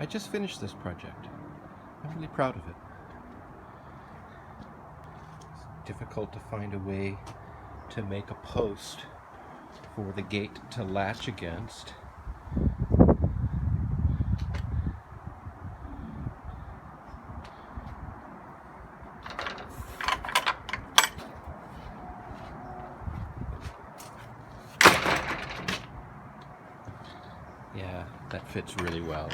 I just finished this project. I'm really proud of it. It's difficult to find a way to make a post for the gate to latch against. Yeah, that fits really well.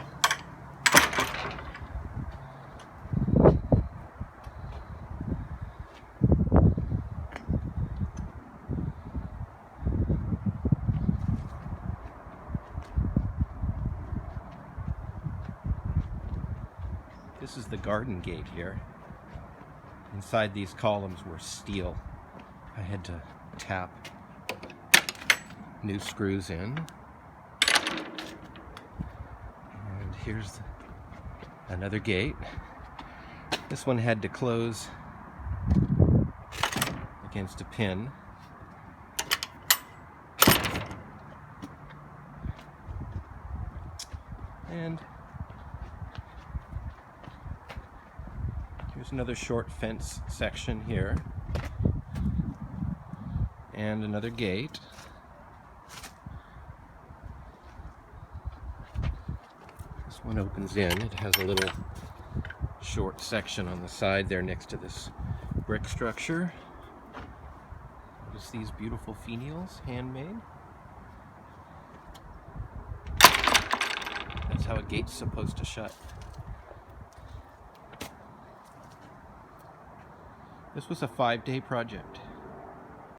This is the garden gate here. Inside these columns were steel. I had to tap new screws in. And here's another gate. This one had to close against a pin. And here's another short fence section here. And another gate. This one opens in. It has a little short section on the side there next to this brick structure. Notice these beautiful finials, handmade. That's how a gate's supposed to shut. This was a 5-day project.